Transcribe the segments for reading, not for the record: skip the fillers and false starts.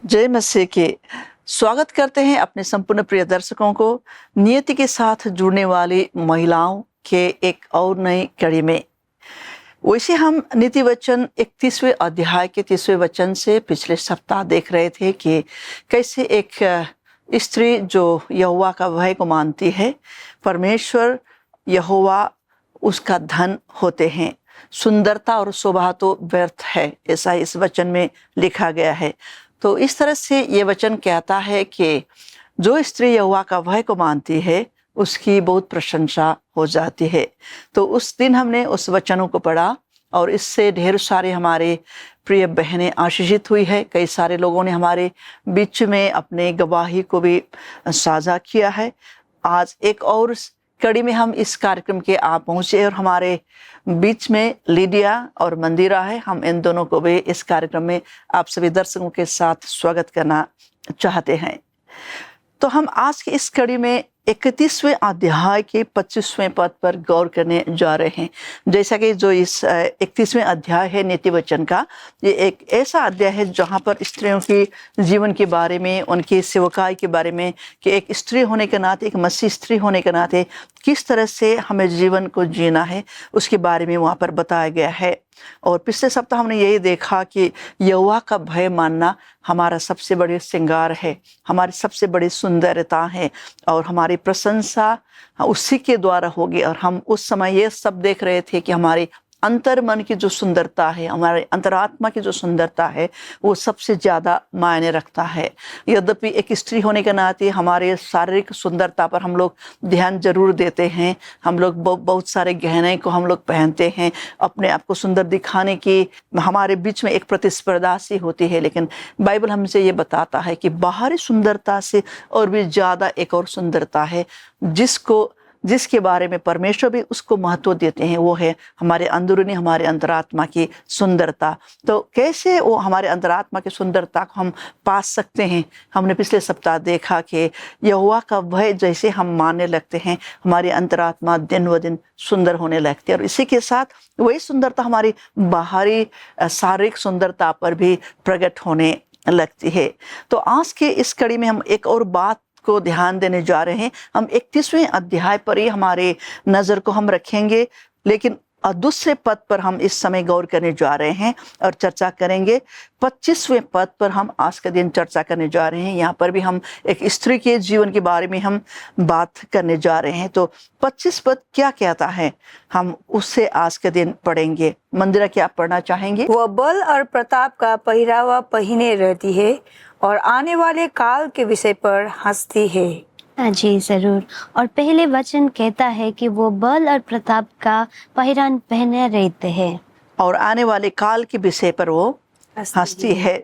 जय मसीह के स्वागत करते हैं अपने संपूर्ण प्रिय दर्शकों को नियति के साथ जुड़ने वाली महिलाओं के एक और नई कड़ी में। वैसे हम नीति वचन 31वें अध्याय के 30वें वचन से पिछले सप्ताह देख रहे थे कि कैसे एक स्त्री जो यहोवा का भय को मानती है, परमेश्वर यहोवा उसका धन होते हैं। सुंदरता और शोभा तो व्यर्थ है, ऐसा इस वचन में लिखा गया है। तो इस तरह से ये वचन कहता है कि जो स्त्री यहोवा का भय को मानती है उसकी बहुत प्रशंसा हो जाती है। तो उस दिन हमने उस वचनों को पढ़ा और इससे ढेर सारे हमारे प्रिय बहनें आशीषित हुई है। कई सारे लोगों ने हमारे बीच में अपने गवाही को भी साझा किया है। आज एक और कड़ी में हम इस कार्यक्रम के आप पहुंचे और हमारे बीच में लीडिया और मंदिरा है। हम इन दोनों को भी इस कार्यक्रम में आप सभी दर्शकों के साथ स्वागत करना चाहते हैं। तो हम आज की इस कड़ी में 31वें अध्याय के 25वें पद पर गौर करने जा रहे हैं। जैसा कि जो इस 31वें अध्याय है नीति वचन का, ये एक ऐसा अध्याय है जहाँ पर स्त्रियों की जीवन के बारे में, उनकी सेवकाई के बारे में, कि एक स्त्री होने के नाते, एक मसीह स्त्री होने के नाते किस तरह से हमें जीवन को जीना है उसके बारे में वहाँ पर बताया गया है। और पिछले सप्ताह हमने यही देखा कि यहोवा का भय मानना हमारा सबसे बड़ी श्रृंगार है, हमारी सबसे बड़ी सुंदरता है और हमारी प्रशंसा उसी के द्वारा होगी। और हम उस समय ये सब देख रहे थे कि हमारे अंतर मन की जो सुंदरता है, हमारे अंतरात्मा की जो सुंदरता है, वो सबसे ज़्यादा मायने रखता है। यद्यपि एक स्त्री होने के नाते हमारे शारीरिक सुंदरता पर हम लोग ध्यान जरूर देते हैं। हम लोग बहुत सारे गहने को हम लोग पहनते हैं, अपने आप को सुंदर दिखाने की हमारे बीच में एक प्रतिस्पर्धा सी होती है। लेकिन बाइबल हमसे ये बताता है कि बाहरी सुंदरता से और भी ज़्यादा एक और सुंदरता है जिसके बारे में परमेश्वर भी उसको महत्व देते हैं, वो है हमारे अंदरूनी, हमारे अंतरात्मा की सुंदरता। तो कैसे वो हमारे अंतरात्मा की सुंदरता को हम पा सकते हैं? हमने पिछले सप्ताह देखा कि यहोवा का भय जैसे हम मानने लगते हैं, हमारी अंतरात्मा दिन व दिन सुंदर होने लगती है और इसी के साथ वही सुंदरता हमारी बाहरी शारीरिक सुंदरता पर भी प्रकट होने लगती है। तो आज के इस कड़ी में हम एक और बात को ध्यान देने जा रहे हैं। हम 31वें अध्याय पर ही हमारे नजर को हम रखेंगे, लेकिन दूसरे पद पर हम इस समय गौर करने जा रहे हैं और चर्चा करेंगे। 25वें पद पर हम आज के दिन चर्चा करने जा रहे हैं। यहाँ पर भी हम एक स्त्री के जीवन के बारे में हम बात करने जा रहे हैं। तो 25 पद क्या कहता है, हम उससे आज के दिन पढ़ेंगे। मंदिरा, क्या पढ़ना चाहेंगे? वह बल और प्रताप का पहरावा पहने रहती है और आने वाले काल के विषय पर हंसती है। जी जरूर। और पहले वचन कहता है कि वो बल और प्रताप का पहिरान पहने रहते हैं और आने वाले काल के विषय पर वो हंसती है।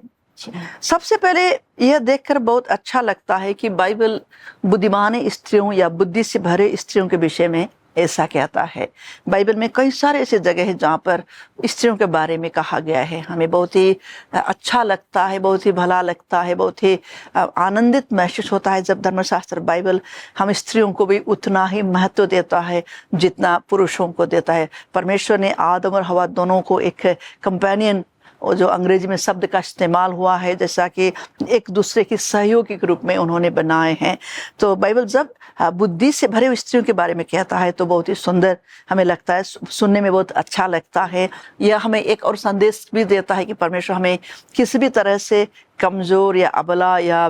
सबसे पहले यह देखकर बहुत अच्छा लगता है कि बाइबल बुद्धिमान स्त्रियों या बुद्धि से भरे स्त्रियों के विषय में ऐसा कहता है। बाइबल में कई सारे ऐसे जगह हैं जहाँ पर स्त्रियों के बारे में कहा गया है। हमें बहुत ही अच्छा लगता है, बहुत ही भला लगता है, बहुत ही आनंदित महसूस होता है जब धर्मशास्त्र बाइबल हम स्त्रियों को भी उतना ही महत्व देता है जितना पुरुषों को देता है। परमेश्वर ने आदम और हवा दोनों को एक कंपेनियन, और जो अंग्रेजी में शब्द का इस्तेमाल हुआ है, जैसा कि एक दूसरे की सहयोगी के रूप में उन्होंने बनाए हैं। तो बाइबल जब बुद्धि से भरे हुए स्त्रियों के बारे में कहता है तो बहुत ही सुंदर हमें लगता है, सुनने में बहुत अच्छा लगता है। यह हमें एक और संदेश भी देता है कि परमेश्वर हमें किसी भी तरह से कमज़ोर या अबला या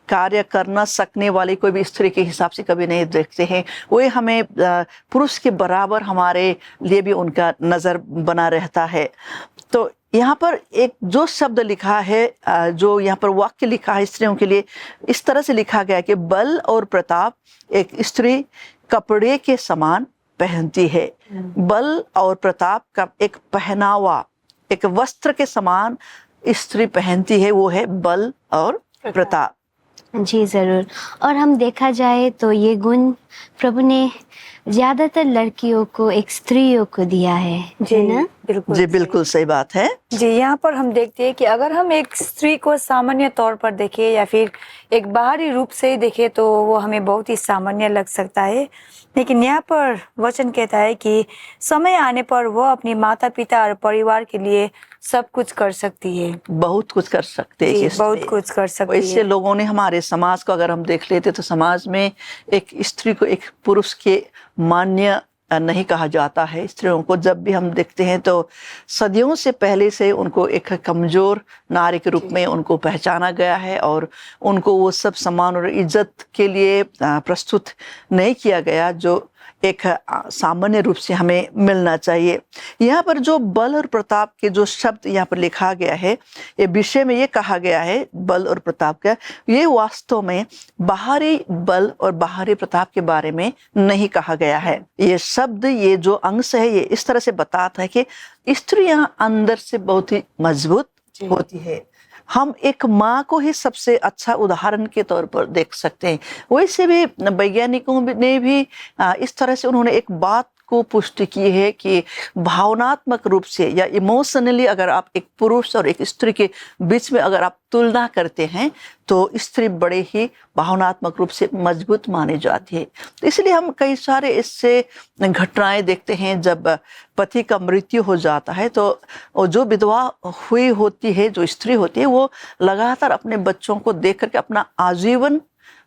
कार्य करना सकने वाली कोई भी स्त्री के हिसाब से कभी नहीं देखते हैं। वही हमें पुरुष के बराबर हमारे लिए भी उनका नज़र बना रहता है। तो यहाँ पर एक जो शब्द लिखा है, जो यहाँ पर वाक्य लिखा है स्त्रियों के लिए, इस तरह से लिखा गया है कि बल और प्रताप एक स्त्री कपड़े के समान पहनती है। बल और प्रताप का एक पहनावा, एक वस्त्र के समान स्त्री पहनती है, वो है बल और प्रताप। जी ज़रूर। और हम देखा जाए तो ये गुण प्रभु ने ज़्यादातर लड़कियों को, एक स्त्रियों को दिया है ना? बिल्कुल जी बिल्कुल सही बात है। जी, यहाँ पर हम देखते हैं कि अगर हम एक स्त्री को सामान्य तौर पर देखें या फिर एक बाहरी रूप से ही देखें तो वो हमें बहुत ही सामान्य लग सकता है, लेकिन यहाँ पर वचन कहता है कि समय आने पर वो अपनी माता पिता और परिवार के लिए सब कुछ कर सकती है। बहुत कुछ कर सकते हैं जी, ये स्त्री। बहुत कुछ कर सकती वैसे है। लोगों ने, हमारे समाज को अगर हम देख लेते तो समाज में एक स्त्री को एक पुरुष के मान्य नहीं कहा जाता है। स्त्रियों को जब भी हम देखते हैं तो सदियों से पहले से उनको एक कमजोर नारी के रूप में उनको पहचाना गया है और उनको वो सब सम्मान और इज्जत के लिए प्रस्तुत नहीं किया गया जो एक सामान्य रूप से हमें मिलना चाहिए। यहाँ पर जो बल और प्रताप के जो शब्द यहाँ पर लिखा गया है, ये विषय में ये कहा गया है बल और प्रताप का, ये वास्तव में बाहरी बल और बाहरी प्रताप के बारे में नहीं कहा गया है। ये शब्द, ये जो अंश है, ये इस तरह से बताता है कि स्त्रियां अंदर से बहुत ही मजबूत होती है। हम एक माँ को ही सबसे अच्छा उदाहरण के तौर पर देख सकते हैं। वैसे भी वैज्ञानिकों ने भी इस तरह से उन्होंने एक बात को पुष्टि की है कि भावनात्मक रूप से या इमोशनली अगर आप एक पुरुष और एक स्त्री के बीच में अगर आप तुलना करते हैं तो स्त्री बड़े ही भावनात्मक रूप से मजबूत मानी जाती है। तो इसलिए हम कई सारे इससे घटनाएं देखते हैं, जब पति का मृत्यु हो जाता है तो जो विधवा हुई होती है, जो स्त्री होती है, वो लगातार अपने बच्चों को देख करके अपना आजीवन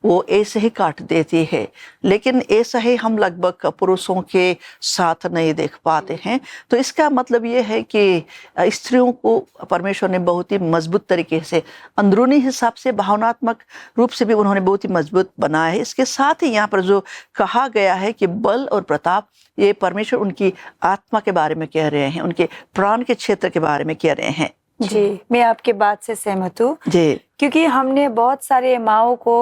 वो ऐसे ही काट देती है। लेकिन ऐसा ही हम लगभग पुरुषों के साथ नहीं देख पाते हैं। तो इसका मतलब ये है कि स्त्रियों को परमेश्वर ने बहुत ही मजबूत तरीके से, अंदरूनी हिसाब से, भावनात्मक रूप से भी उन्होंने बहुत ही मजबूत बनाया है। इसके साथ ही यहाँ पर जो कहा गया है कि बल और प्रताप, ये परमेश्वर उनकी आत्मा के बारे में कह रहे हैं, उनके प्राण के क्षेत्र के बारे में कह रहे हैं। जी, मैं आपके बात से सहमत हूँ जी, क्योंकि हमने बहुत सारे माओं को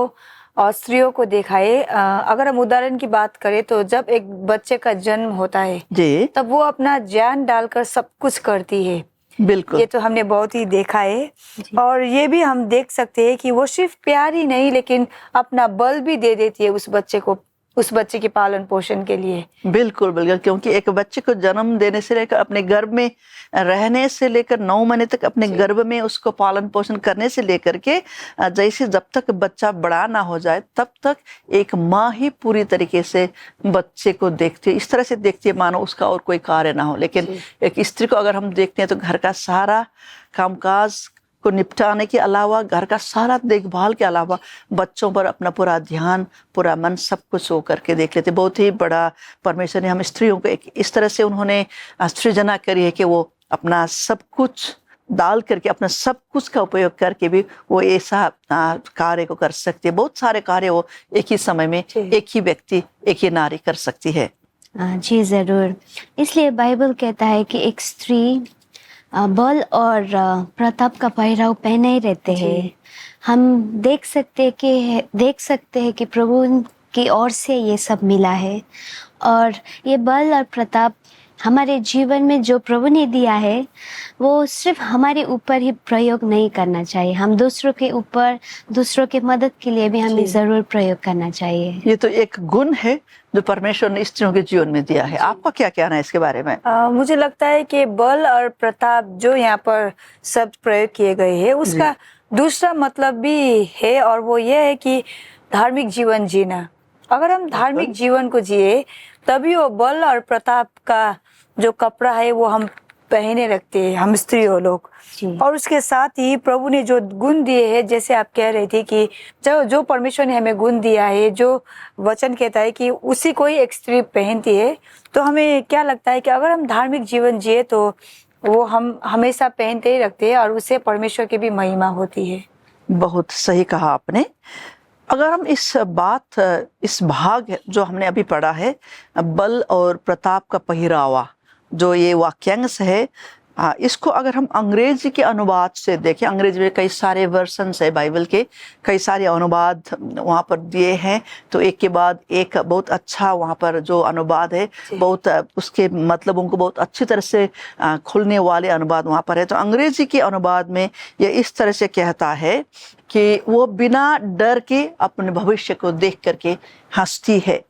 और स्त्रियों को देखा है। अगर हम उदाहरण की बात करें तो जब एक बच्चे का जन्म होता है जी, तब वो अपना जान डालकर सब कुछ करती है। बिल्कुल। ये तो हमने बहुत ही देखा है। और ये भी हम देख सकते हैं कि वो सिर्फ प्यार ही नहीं लेकिन अपना बल भी दे देती है उस बच्चे को, उस बच्चे के पालन पोषण के लिए। बिल्कुल बिल्कुल, क्योंकि एक बच्चे को जन्म देने से लेकर अपने गर्भ में रहने से लेकर 9 महीने तक अपने गर्भ में उसको पालन पोषण करने से लेकर के जैसे जब तक बच्चा बड़ा ना हो जाए तब तक एक माँ ही पूरी तरीके से बच्चे को देखती है, इस तरह से देखती है मानो उसका और कोई कार्य ना हो। लेकिन एक स्त्री को अगर हम देखते हैं तो घर का सारा कामकाज को निपटाने के अलावा, घर का सारा देखभाल के अलावा बच्चों पर अपना पूरा ध्यान, पूरा मन, सब कुछ वो करके देख लेते। बहुत ही बड़ा परमेश्वर ने हम स्त्रियों को एक इस तरह से उन्होंने सृजना करी है कि वो अपना सब कुछ डाल करके, अपना सब कुछ का उपयोग करके भी वो ऐसा कार्य को कर सकती है। बहुत सारे कार्य वो एक ही समय में एक ही व्यक्ति, एक ही नारी कर सकती है। जी ज़रूर। इसलिए बाइबल कहता है कि एक स्त्री बल और प्रताप का पहराव पहने ही रहते हैं। हम देख सकते हैं कि प्रभु की ओर से ये सब मिला है और ये बल और प्रताप हमारे जीवन में जो प्रभु ने दिया है वो सिर्फ हमारे ऊपर ही प्रयोग नहीं करना चाहिए। हम दूसरों के ऊपर, दूसरों के मदद के लिए भी हमें ज़रूर प्रयोग करना चाहिए। ये तो एक गुण है जो परमेश्वर ने स्त्रियों के जीवन में दिया है। आपका क्या कहना है इसके बारे में? मुझे लगता है कि बल और प्रताप जो यहाँ पर शब्द प्रयोग किए गए हैं उसका दूसरा मतलब भी है और वो ये है कि धार्मिक जीवन जीना। अगर हम धार्मिक जीवन को जिए तभी वो बल और प्रताप का जो कपड़ा है वो हम पहने रखते हैं, हम स्त्री हो लोग। और उसके साथ ही प्रभु ने जो गुण दिए हैं, जैसे आप कह रहे थे कि जो परमेश्वर ने हमें गुण दिया है, जो वचन कहता है कि उसी को ही एक स्त्री पहनती है, तो हमें क्या लगता है कि अगर हम धार्मिक जीवन जिए तो वो हम हमेशा पहनते ही रखते हैं और उससे परमेश्वर की भी महिमा होती है। बहुत सही कहा आपने। अगर हम इस भाग जो हमने अभी पढ़ा है, बल और प्रताप का पहिरावा, जो ये वाक्यांश है, इसको अगर हम अंग्रेजी के अनुवाद से देखें, अंग्रेजी में कई सारे वर्जन्स है बाइबल के, कई सारे अनुवाद वहाँ पर दिए हैं, तो एक के बाद एक बहुत अच्छा वहाँ पर जो अनुवाद है, बहुत उसके मतलब उनको बहुत अच्छी तरह से खुलने वाले अनुवाद वहाँ पर है। तो अंग्रेजी के अनुवाद में ये इस तरह से कहता है कि वो बिना डर के अपने भविष्य को देख करके हंसती है।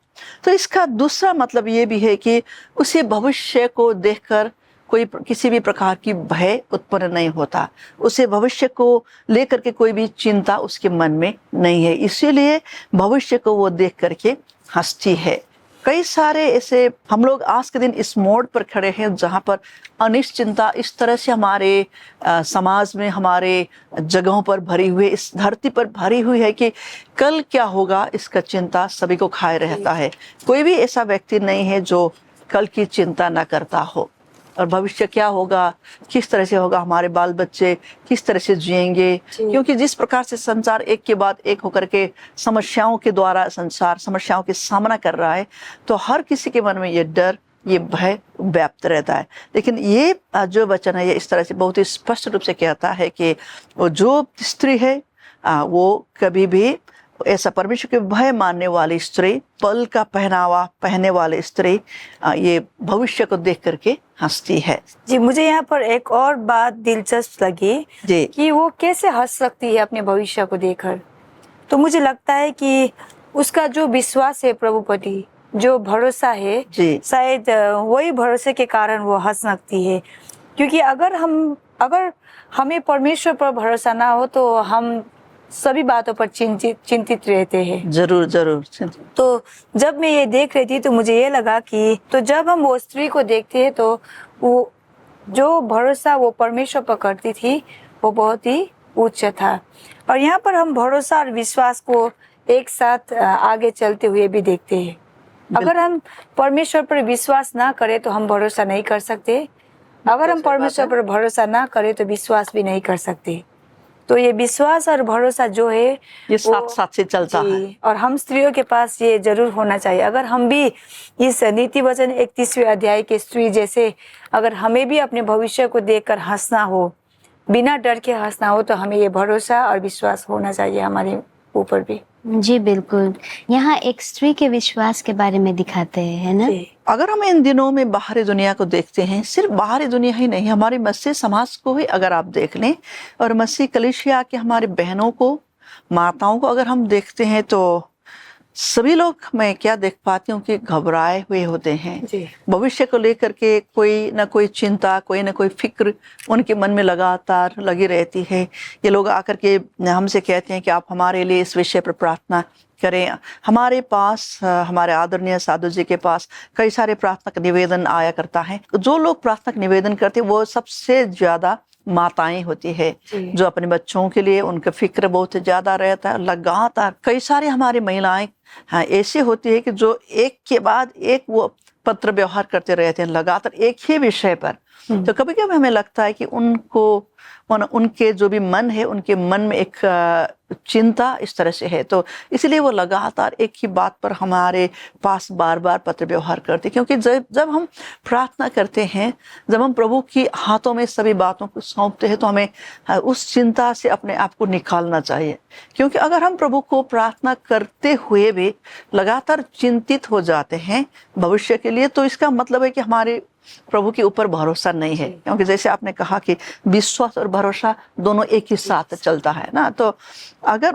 तो इसका दूसरा मतलब ये भी है कि उसे भविष्य को देखकर कोई किसी भी प्रकार की भय उत्पन्न नहीं होता, उसे भविष्य को लेकर के कोई भी चिंता उसके मन में नहीं है, इसीलिए भविष्य को वो देख करके हंसती है। कई सारे ऐसे हम लोग आज के दिन इस मोड़ पर खड़े हैं जहाँ पर अनिश्चिंता इस तरह से हमारे समाज में, हमारे जगहों पर भरी हुई, इस धरती पर भरी हुई है कि कल क्या होगा इसका चिंता सभी को खाए रहता है। कोई भी ऐसा व्यक्ति नहीं है जो कल की चिंता ना करता हो, और भविष्य क्या होगा, किस तरह से होगा, हमारे बाल बच्चे किस तरह से जिएंगे, क्योंकि जिस प्रकार से संसार एक के बाद एक होकर के समस्याओं के द्वारा संसार समस्याओं के सामना कर रहा है, तो हर किसी के मन में ये डर, ये भय व्याप्त रहता है। लेकिन ये जो वचन है ये इस तरह से बहुत ही स्पष्ट रूप से कहता है कि वो जो स्त्री है वो कभी भी ऐसा परमेश्वर के भय मानने वाली स्त्री, पल का पहनावा पहने वाली स्त्री, ये भविष्य को देख करके हंसती है। जी, मुझे यहाँ पर एक और बात दिलचस्प लगी जी। कि वो कैसे हंस सकती है अपने भविष्य को देखकर। तो मुझे लगता है कि उसका जो विश्वास है प्रभु प्रति, जो भरोसा है, जी। शायद वही भरोसे के कारण वो हंस सकती है। क्योंकि अगर हमें परमेश्वर पर भरोसा ना हो तो हम सभी बातों पर चिंतित रहते हैं। जरूर जरूर। तो जब मैं ये देख रही थी तो मुझे ये लगा कि तो जब हम वो स्त्री को देखते हैं तो वो जो भरोसा वो परमेश्वर पर करती थी वो बहुत ही उच्च था। और यहाँ पर हम भरोसा और विश्वास को एक साथ आगे चलते हुए भी देखते हैं। अगर हम परमेश्वर पर विश्वास ना करें तो हम भरोसा नहीं कर सकते, अगर हम परमेश्वर पर भरोसा ना करें तो विश्वास भी नहीं कर सकते। तो ये विश्वास और भरोसा जो है ये साथ साथ से चलता है, और हम स्त्रियों के पास ये जरूर होना चाहिए। अगर हम भी इस नीति वचन 31वें अध्याय के स्त्री जैसे अगर हमें भी अपने भविष्य को देखकर हंसना हो, बिना डर के हंसना हो, तो हमें ये भरोसा और विश्वास होना चाहिए हमारे ऊपर भी। जी बिल्कुल, यहाँ एक स्त्री के विश्वास के बारे में दिखाते हैं, है ना? अगर हम इन दिनों में बाहरी दुनिया को देखते हैं, सिर्फ बाहरी दुनिया ही नहीं, हमारी मसीह समाज को ही अगर आप देख लें, और मसीह कलीसिया के हमारी बहनों को, माताओं को अगर हम देखते हैं, तो सभी लोग, मैं क्या देख पाती हूँ कि घबराए हुए होते हैं। भविष्य को लेकर के कोई ना कोई चिंता, कोई ना कोई फिक्र उनके मन में लगातार लगी रहती है। ये लोग आकर के हमसे कहते हैं कि आप हमारे लिए इस विषय पर प्रार्थना करें। हमारे पास, हमारे आदरणीय साधु जी के पास कई सारे प्रार्थना का निवेदन आया करता है। जो लोग प्रार्थना का निवेदन करते हैं वो सबसे ज्यादा माताएं होती है, जो अपने बच्चों के लिए उनका फिक्र बहुत ज्यादा रहता है। लगातार कई सारे हमारी महिलाएं ऐसी होती है कि जो एक के बाद एक वो पत्र व्यवहार करते रहते हैं लगातार एक ही विषय पर। तो कभी कभी हमें लगता है कि उनके जो भी मन है, उनके मन में एक चिंता इस तरह से है, तो इसलिए वो लगातार एक ही बात पर हमारे पास बार बार पत्र व्यवहार करते हैं। क्योंकि जब हम प्रार्थना करते हैं, जब हम प्रभु की हाथों में सभी बातों को सौंपते हैं, तो हमें उस चिंता से अपने आप को निकालना चाहिए। क्योंकि अगर हम प्रभु को प्रार्थना करते हुए भी लगातार चिंतित हो जाते हैं भविष्य के लिए, तो इसका मतलब है कि हमारे प्रभु के ऊपर भरोसा नहीं है। क्योंकि जैसे आपने कहा कि विश्वास और भरोसा दोनों एक ही साथ चलता है ना। तो अगर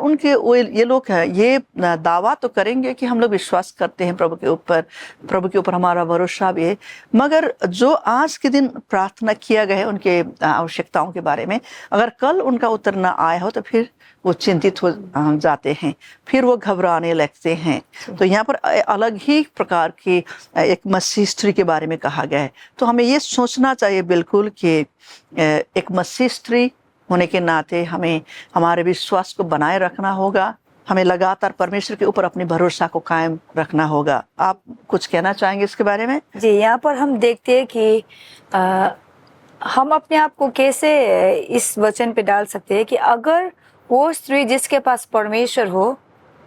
ये लोग हैं, ये दावा तो करेंगे कि हम लोग विश्वास करते हैं प्रभु के ऊपर हमारा भरोसा भी है, मगर जो आज के दिन प्रार्थना किया गया है उनके आवश्यकताओं के बारे में, अगर कल उनका उत्तर ना आया हो तो फिर वो चिंतित हो जाते हैं, फिर वो घबराने लगते हैं। तो यहाँ पर अलग ही प्रकार की एक मसीह स्त्री के बारे में कहा गया है। तो हमें ये सोचना चाहिए बिल्कुल कि एक मसीह स्त्री होने के नाते हमें हमारे विश्वास को बनाए रखना होगा, हमें लगातार परमेश्वर के ऊपर अपने भरोसा को कायम रखना होगा। आप कुछ कहना चाहेंगे इसके बारे में? जी, यहाँ पर हम देखते हैं कि हम अपने आप को कैसे इस वचन पे डाल सकते हैं कि अगर वो स्त्री जिसके पास परमेश्वर हो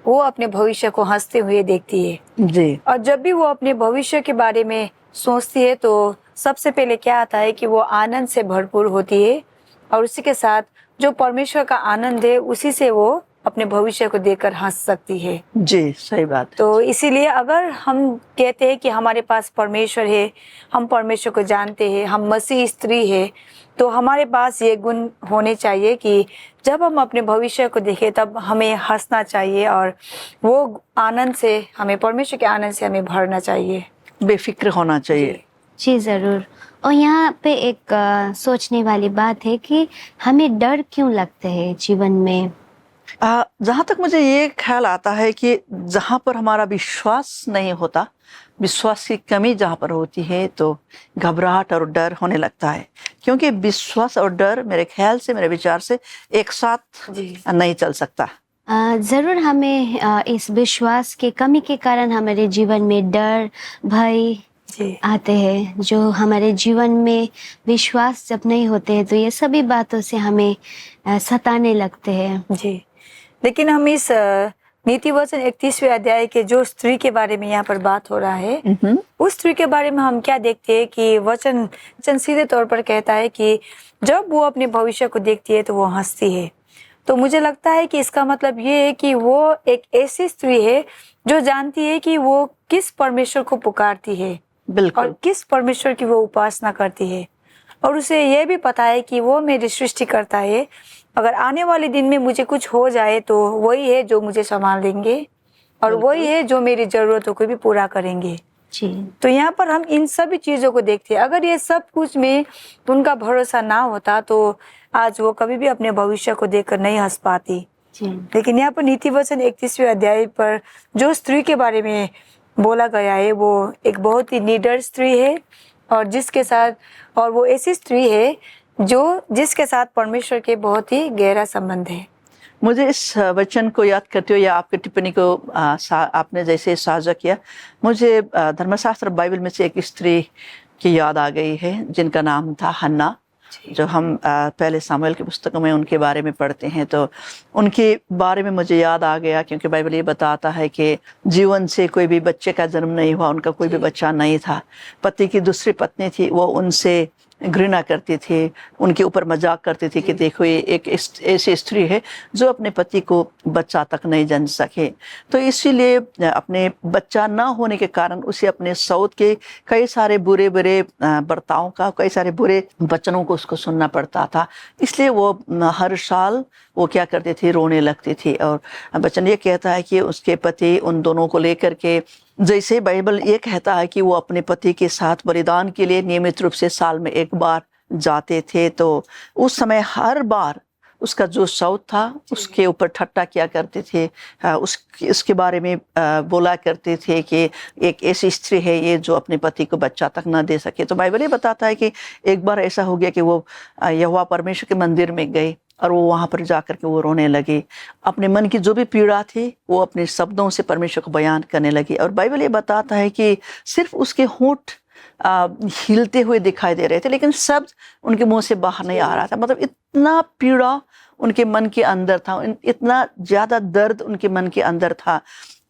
वो अपने भविष्य को हंसते हुए देखती है। जी। और जब भी वो अपने भविष्य के बारे में सोचती है तो सबसे पहले क्या आता है कि वो आनंद से भरपूर होती है, और उसी के साथ जो परमेश्वर का आनंद है उसी से वो अपने भविष्य को देखकर हंस सकती है। जी, सही बात है। तो इसीलिए अगर हम कहते हैं कि हमारे पास परमेश्वर है, हम परमेश्वर को जानते हैं, हम मसीह स्त्री है, तो हमारे पास ये गुण होने चाहिए कि जब हम अपने भविष्य को देखें तब हमें हंसना चाहिए, और वो आनंद से हमें, परमेश्वर के आनंद से हमें भरना चाहिए। बेफिक्र होना चाहिए। जी ज़रूर। और यहाँ पे एक सोचने वाली बात है कि हमें डर क्यों लगते हैं जीवन में। जहाँ तक मुझे ये ख्याल आता है कि जहाँ पर हमारा विश्वास नहीं होता, विश्वास की कमी जहाँ पर होती है, तो घबराहट और डर होने लगता है। क्योंकि विश्वास और डर मेरे ख्याल से, मेरे विचार से एक साथ नहीं चल सकता। ज़रूर हमें इस विश्वास के कमी के कारण हमारे जीवन में डर, भय आते हैं। जो हमारे जीवन में विश्वास जब नहीं होते हैं तो ये सभी बातों से हमें सताने लगते हैं। जी, लेकिन हम इस नीति वचन 31वें अध्याय के जो स्त्री के बारे में यहाँ पर बात हो रहा है, उस स्त्री के बारे में हम क्या देखते हैं कि वचन सीधे तौर पर कहता है कि जब वो अपने भविष्य को देखती है तो वो हंसती है। तो मुझे लगता है कि इसका मतलब ये है कि वो एक ऐसी स्त्री है जो जानती है कि वो किस परमेश्वर को पुकारती है और किस परमेश्वर की वो उपासना करती है, और उसे ये भी पता है कि वो मेरी सृष्टि करता है। अगर आने वाले दिन में मुझे कुछ हो जाए तो वही है जो मुझे संभाल लेंगे, और वही है जो मेरी जरूरतों को भी पूरा करेंगे। जी। तो यहाँ पर हम इन सभी चीज़ों को देखते हैं। अगर ये सब कुछ में उनका भरोसा ना होता तो आज वो कभी भी अपने भविष्य को देखकर नहीं हंस पाती। जी। लेकिन यहाँ पर नीति वचन 31वें अध्याय पर जो स्त्री के बारे में बोला गया है वो एक बहुत ही निडर स्त्री है, और जिसके साथ, और वो ऐसी स्त्री है जिसके साथ परमेश्वर के बहुत ही गहरा संबंध है। मुझे इस वचन को याद करते हुए या आपकी टिप्पणी को आपने जैसे साझा किया, मुझे धर्मशास्त्र बाइबल में से एक स्त्री की याद आ गई है जिनका नाम था हन्ना। जो हम पहले सामुएल की पुस्तकों में उनके बारे में पढ़ते हैं तो उनके बारे में मुझे याद आ गया, क्योंकि बाइबल ये बताता है कि जीवन से कोई भी बच्चे का जन्म नहीं हुआ, उनका कोई भी बच्चा नहीं था। पति की दूसरी पत्नी थी, वो उनसे घृणा करती थी, उनके ऊपर मजाक करती थी कि देखो ये एक ऐसी स्त्री है जो अपने पति को बच्चा तक नहीं जन सके। तो इसीलिए अपने बच्चा ना होने के कारण उसे अपने सौत के कई सारे बुरे बुरे बर्तावों का, कई सारे बुरे वचनों को उसको सुनना पड़ता था। इसलिए वो हर साल वो क्या करती थी, रोने लगती थी। और वचन ये कहता है कि उसके पति उन दोनों को लेकर के, जैसे बाइबल ये कहता है कि वो अपने पति के साथ बलिदान के लिए नियमित रूप से साल में एक बार जाते थे, तो उस समय हर बार उसका जो सौत था उसके ऊपर ठट्टा किया करते थे, उसके बारे में बोला करते थे कि एक ऐसी स्त्री है ये जो अपने पति को बच्चा तक ना दे सके। तो बाइबल ये बताता है कि एक बार ऐसा हो गया कि वो यहोवा परमेश्वर के मंदिर में गए और वो वहाँ पर जा कर के वो रोने लगे। अपने मन की जो भी पीड़ा थी वो अपने शब्दों से परमेश्वर को बयान करने लगी। और बाइबल ये बताता है कि सिर्फ उसके होंठ हिलते हुए दिखाई दे रहे थे, लेकिन शब्द उनके मुंह से बाहर नहीं आ रहा था। मतलब इतना पीड़ा उनके मन के अंदर था, इतना ज़्यादा दर्द उनके मन के अंदर था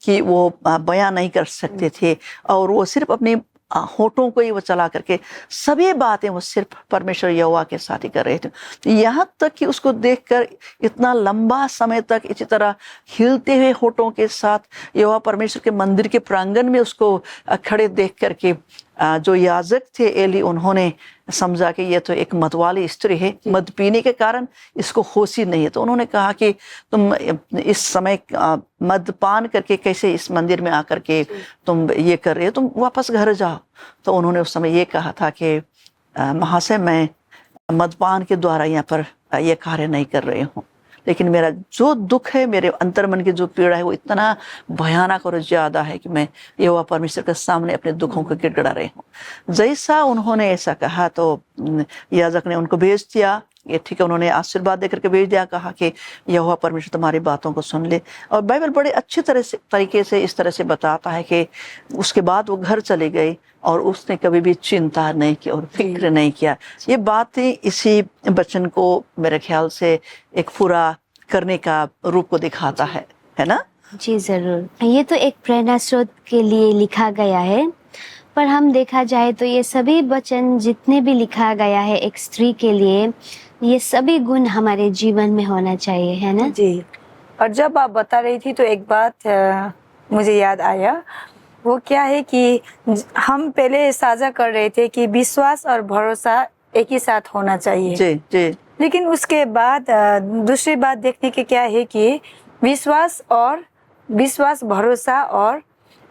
कि वो बयान नहीं कर सकते थे। और वो सिर्फ अपने होठों को ही वो चला करके सभी बातें वो सिर्फ परमेश्वर यहोवा के साथ ही कर रहे थे। यहाँ तक कि उसको देखकर इतना लंबा समय तक इसी तरह हिलते हुए होठों के साथ यहोवा परमेश्वर के मंदिर के प्रांगण में उसको खड़े देख करके जो याजक थे एली, उन्होंने समझा कि ये तो एक मद वाली स्त्री है, मद पीने के कारण इसको होश ही नहीं है। तो उन्होंने कहा कि तुम इस समय मदपान करके कैसे इस मंदिर में आकर के तुम ये कर रहे हो, तुम वापस घर जाओ। तो उन्होंने उस समय ये कहा था कि महाशय, मैं मदपान के द्वारा यहाँ पर ये कार्य नहीं कर रही हूँ, लेकिन मेरा जो दुख है, मेरे अंतर्मन की जो पीड़ा है वो इतना भयानक और ज़्यादा है कि मैं यहोवा परमेश्वर के सामने अपने दुखों को गिड़गिड़ा रही हूँ। जैसा उन्होंने ऐसा कहा तो याजक ने उनको भेज दिया। ये ठीक है, उन्होंने आशीर्वाद देकर के भेज दिया, कहा कि यहोवा परमेश्वर तुम्हारी बातों को सुन ले। और बाइबल बड़े अच्छे तरीके से इस तरह से बताता है कि उसके बाद वो घर चली गई और उसने कभी भी चिंता नहीं की और फिक्र नहीं किया। ये बातें इसी वचन को मेरे ख्याल से एक पूरा करने का रूप को दिखाता है ना? जी ज़रूर। ये तो एक प्रेरणा स्रोत के लिए लिखा गया है, पर हम देखा जाए तो ये सभी वचन जितने भी लिखा गया है एक स्त्री के लिए, ये सभी गुण हमारे जीवन में होना चाहिए, है ना? जी। और जब आप बता रही थी तो एक बात मुझे याद आया, वो क्या है कि हम पहले साझा कर रहे थे कि विश्वास और भरोसा एक ही साथ होना चाहिए। जी जी लेकिन उसके बाद दूसरी बात देखने के क्या है कि विश्वास, भरोसा और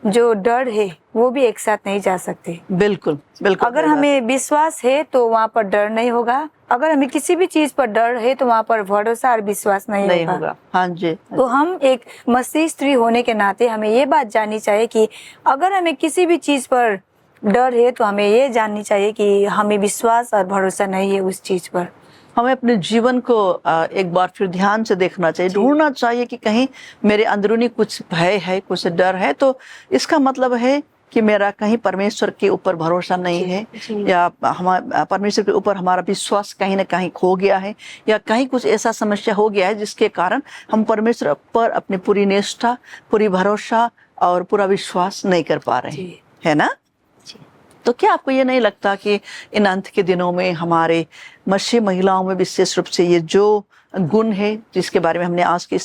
जो डर है वो भी एक साथ नहीं जा सकते। बिल्कुल बिल्कुल। अगर हमें विश्वास है तो वहाँ पर डर नहीं होगा, अगर हमें किसी भी चीज पर डर है तो वहाँ पर भरोसा और विश्वास नहीं होगा। हाँ जी। तो हम एक मसीह स्त्री होने के नाते हमें ये बात जाननी चाहिए कि अगर हमें किसी भी चीज पर डर है तो हमें ये जाननी चाहिए कि हमें विश्वास और भरोसा नहीं है उस चीज पर। हमें अपने जीवन को एक बार फिर ध्यान से देखना चाहिए, ढूंढना चाहिए कि कहीं मेरे अंदरूनी कुछ भय है, कुछ डर है, तो इसका मतलब है कि मेरा कहीं परमेश्वर के ऊपर भरोसा नहीं है, या परमेश्वर के ऊपर हमारा विश्वास कहीं ना कहीं खो गया है, या कहीं कुछ ऐसा समस्या हो गया है जिसके कारण हम परमेश्वर पर अपनी पूरी निष्ठा, पूरी भरोसा और पूरा विश्वास नहीं कर पा रहे हैं, है ना? तो क्या आपको ये नहीं लगता कि इन अंत के दिनों में हमारे मसीह महिलाओं में विशेष रूप से ये जो गुण है जिसके बारे में हमने आज के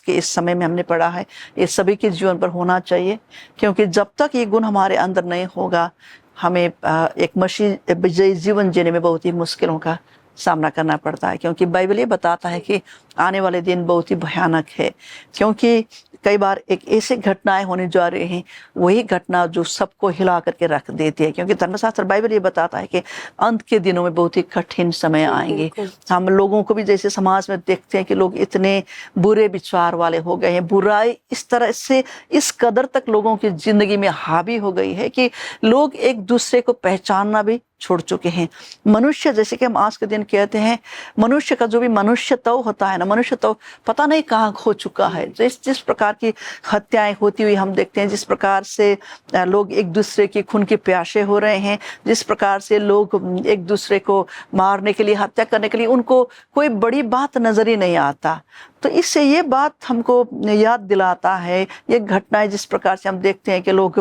इस समय में हमने पढ़ा है, ये सभी के जीवन पर होना चाहिए? क्योंकि जब तक ये गुण हमारे अंदर नहीं होगा, हमें एक मसीह विजयी जीवन जीने में बहुत ही मुश्किलों का सामना करना पड़ता है। क्योंकि बाइबल ये बताता है कि आने वाले दिन बहुत ही भयानक है, क्योंकि कई बार एक ऐसी घटनाएं होने जा रही हैं, वही घटना जो सबको हिला करके रख देती है। क्योंकि धर्मशास्त्र बाइबल ये बताता है कि अंत के दिनों में बहुत ही कठिन समय आएंगे। हम लोगों को भी जैसे समाज में देखते हैं कि लोग इतने बुरे विचार वाले हो गए हैं, बुराई इस तरह से इस कदर तक लोगों की जिंदगी में हावी हो गई है कि लोग एक दूसरे को पहचानना भी छोड़ चुके हैं। मनुष्य, जैसे कि हम आज के दिन कहते हैं, मनुष्य का जो भी मनुष्यत्व होता है ना, मनुष्यत्व पता नहीं कहाँ खो चुका है। जिस प्रकार की हत्याएं होती हुई हम देखते हैं, जिस प्रकार से लोग एक दूसरे की खून के प्यासे हो रहे हैं, जिस प्रकार से लोग एक दूसरे को मारने के लिए, हत्या करने के लिए, उनको कोई बड़ी बात नजर ही नहीं आता। तो इससे ये बात हमको याद दिलाता है, ये घटनाएं जिस प्रकार से हम देखते हैं कि लोग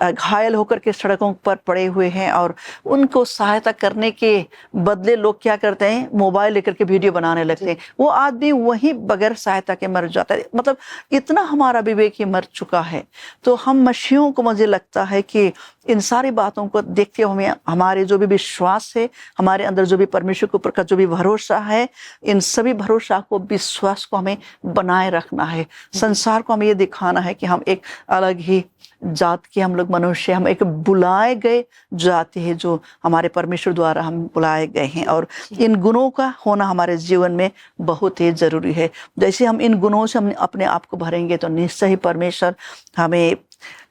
घायल होकर के सड़कों पर पड़े हुए हैं, और उनको सहायता करने के बदले लोग क्या करते हैं, मोबाइल लेकर के वीडियो बनाने लगते हैं। वो आदमी वहीं बगैर सहायता के मर जाता है। मतलब इतना हमारा विवेक ही मर चुका है। तो हम मसीहियों को, मुझे लगता है कि इन सारी बातों को देखते हुए हमें हमारे जो भी विश्वास है, हमारे अंदर जो भी परमेश्वर के ऊपर का जो भी भरोसा है, इन सभी भरोसा को, विश्वास को हमें बनाए रखना है। संसार को हमें ये दिखाना है कि हम एक अलग ही जात के हम लोग मनुष्य, हम एक बुलाए गए जाति है, जो हमारे परमेश्वर द्वारा हम बुलाए गए हैं, और इन गुणों का होना हमारे जीवन में बहुत ही जरूरी है। जैसे हम इन गुणों से हम अपने आप को भरेंगे तो निश्चय ही परमेश्वर हमें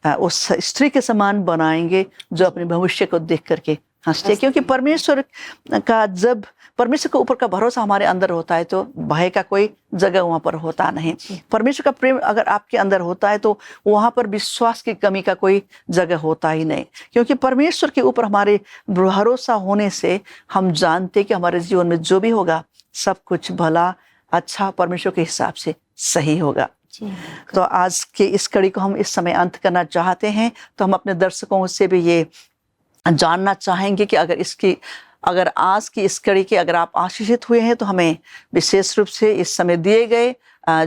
उस स्त्री के समान बनाएंगे जो अपने भविष्य को देख करके हंसते। क्योंकि परमेश्वर के ऊपर का भरोसा हमारे अंदर होता है तो भय का कोई जगह वहां पर होता नहीं। परमेश्वर का प्रेम अगर आपके अंदर होता है तो वहां पर विश्वास की कमी का कोई जगह होता ही नहीं। क्योंकि परमेश्वर के ऊपर हमारे भरोसा होने से हम जानते कि हमारे जीवन में जो भी होगा सब कुछ भला, अच्छा, परमेश्वर के हिसाब से सही होगा। तो आज के इस कड़ी को हम इस समय अंत करना चाहते हैं। तो हम अपने दर्शकों से भी ये जानना चाहेंगे कि अगर आज की इस कड़ी के अगर आप आशीषित हुए हैं तो हमें विशेष रूप से इस समय दिए गए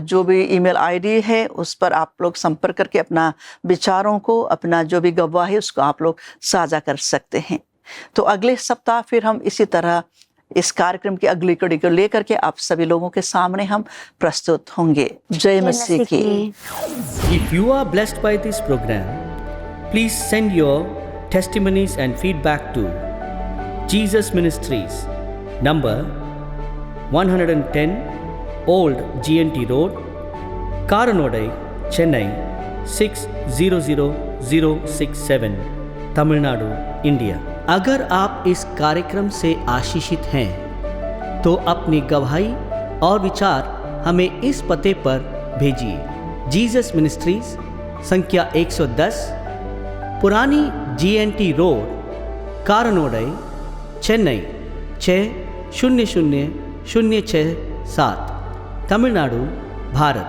जो भी ईमेल आईडी है उस पर आप लोग संपर्क करके अपना विचारों को, अपना जो भी गवाही है उसको आप लोग साझा कर सकते हैं। तो अगले सप्ताह फिर हम इसी तरह इस कार्यक्रम की अगली कड़ी को लेकर के आप सभी लोगों के सामने हम प्रस्तुत होंगे। जय मसीह की। If you are blessed by this program, please send your testimonies and feedback to Jesus Ministries, number 110 Old GNT Road, Karanodai, Chennai 600067, Tamil Nadu, India। अगर आप इस कार्यक्रम से आशीषित हैं तो अपनी गवाही और विचार हमें इस पते पर भेजिए। जीसस मिनिस्ट्रीज, संख्या 110, पुरानी GNT रोड, कारानोडई, चेन्नई 600067, तमिलनाडु, भारत।